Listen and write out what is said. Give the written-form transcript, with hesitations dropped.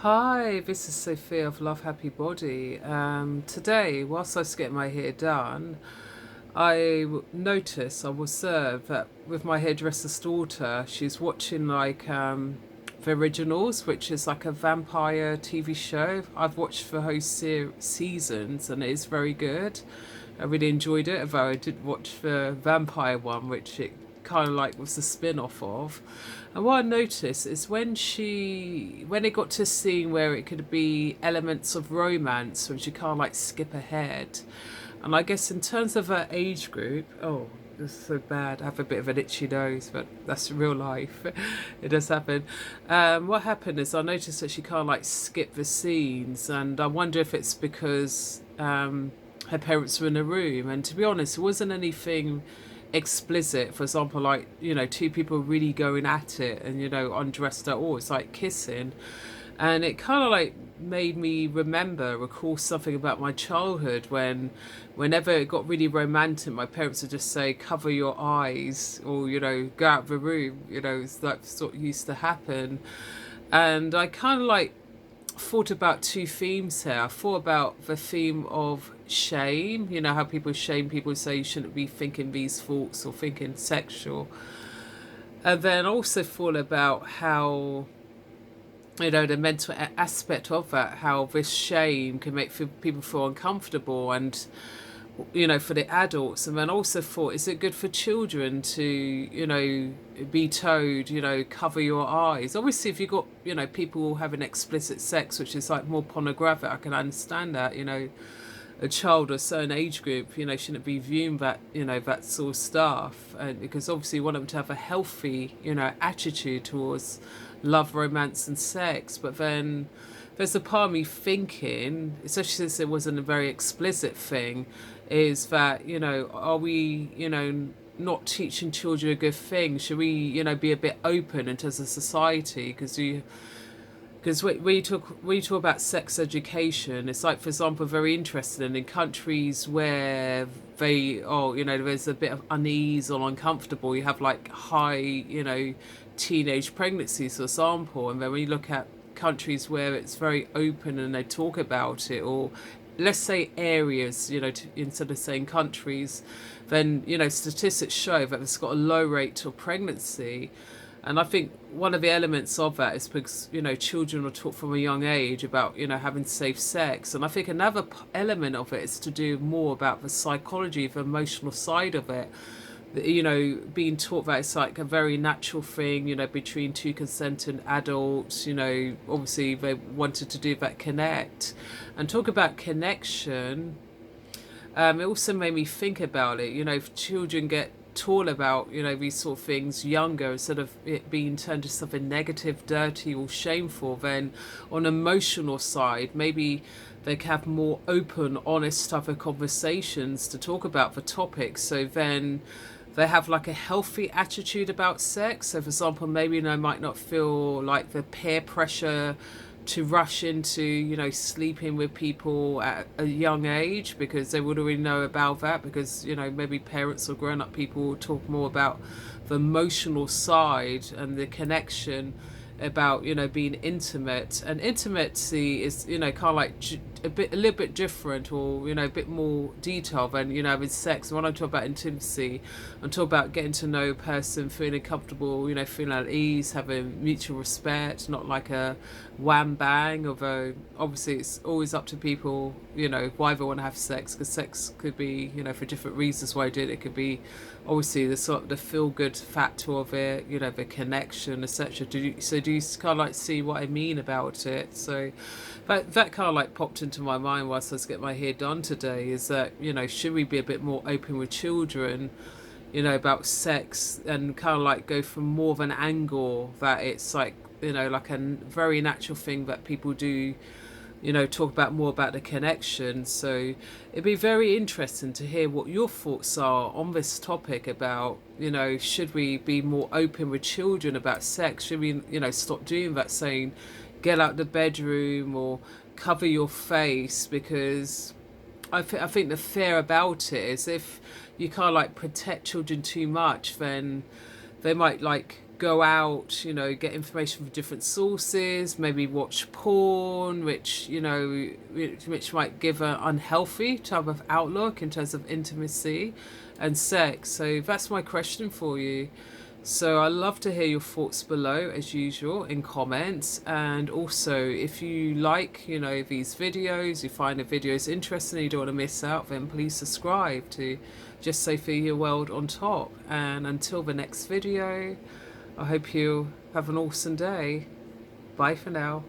Hi, this is Sophia of Love Happy Body. Today, whilst I was getting my hair done, I observed that with my hairdresser's daughter, she's watching the originals, which is like a vampire TV show. I've watched the whole seasons and it is very good. I really enjoyed it, although I did watch the vampire one, which it kind of like was the spin off of. And what I noticed is when it got to a scene where it could be elements of romance, when she can't like skip ahead. And I guess in terms of her age group, oh, it's so bad. I have a bit of an itchy nose, but that's real life. It does happen. What happened is I noticed that she can't like skip the scenes, and I wonder if it's because her parents were in a room. And to be honest, it wasn't anything explicit. For example, like, two people really going at it and, undressed at all. It's like kissing. And it kind of like made me recall something about my childhood when whenever it got really romantic, my parents would just say, cover your eyes, or, go out of the room. It's like sort of used to happen. And I kind of like thought about two themes here. I thought about the theme of shame, how people shame people, say you shouldn't be thinking these thoughts or thinking sexual. And then also thought about how, the mental aspect of that, how this shame can make people feel uncomfortable and, for the adults. And then also thought, is it good for children to, be told, cover your eyes? Obviously, if you've got, people having explicit sex, which is like more pornographic, I can understand that, a child or a certain age group, shouldn't be viewing that, that sort of stuff. And because obviously you want them to have a healthy, attitude towards love, romance and sex. But then there's a part of me thinking, especially since it wasn't a very explicit thing, is that, are we, not teaching children a good thing? Should we, be a bit open in terms of society? Because when you talk about sex education, it's like, for example, very interesting in countries where there's a bit of unease or uncomfortable. You have like high, teenage pregnancies, for example, and then when you look at countries where it's very open and they talk about it, or let's say areas, instead of saying countries, then, statistics show that it's got a low rate of pregnancy. And I think one of the elements of that is because, children are taught from a young age about, having safe sex. And I think another element of it is to do more about the psychology, the emotional side of it. Being taught that it's like a very natural thing, between two consenting adults, obviously they wanted to do that connect. And talk about connection, it also made me think about it, if children get taught about, these sort of things younger, instead of it being turned to something negative, dirty or shameful, then on emotional side, maybe they can have more open, honest type of conversations to talk about the topic. So then they have like a healthy attitude about sex. So for example, maybe they might not feel like the peer pressure to rush into, sleeping with people at a young age, because they would already know about that, because, maybe parents or grown up people will talk more about the emotional side and the connection about, being intimate. And intimacy is, kind of like a little bit different, or, a bit more detailed than, with sex. When I talk about intimacy, I'm talking about getting to know a person, feeling comfortable, feeling at ease, having mutual respect, not like a wham bang. Although obviously it's always up to people, why they want to have sex, because sex could be, for different reasons why I did it. It could be obviously the sort of the feel good factor of it, the connection, etc. Do you kind of like see what I mean about it? So that kind of like popped into my mind whilst I was getting my hair done today, is that, should we be a bit more open with children, about sex, and kind of like go from more of an angle that it's like, like a very natural thing that people do, talk about more about the connection. So it'd be very interesting to hear what your thoughts are on this topic about, should we be more open with children about sex? Should we, stop doing that, saying, get out the bedroom or cover your face? Because I think the fear about it is if you can't like protect children too much, then they might like go out, get information from different sources, maybe watch porn, which, which might give an unhealthy type of outlook in terms of intimacy and sex. So that's my question for you. So I love to hear your thoughts below, as usual, in comments. And also, if you like, these videos, you find the videos interesting, you don't want to miss out, then please subscribe to Just Sophia World on Top. And until the next video, I hope you have an awesome day. Bye for now.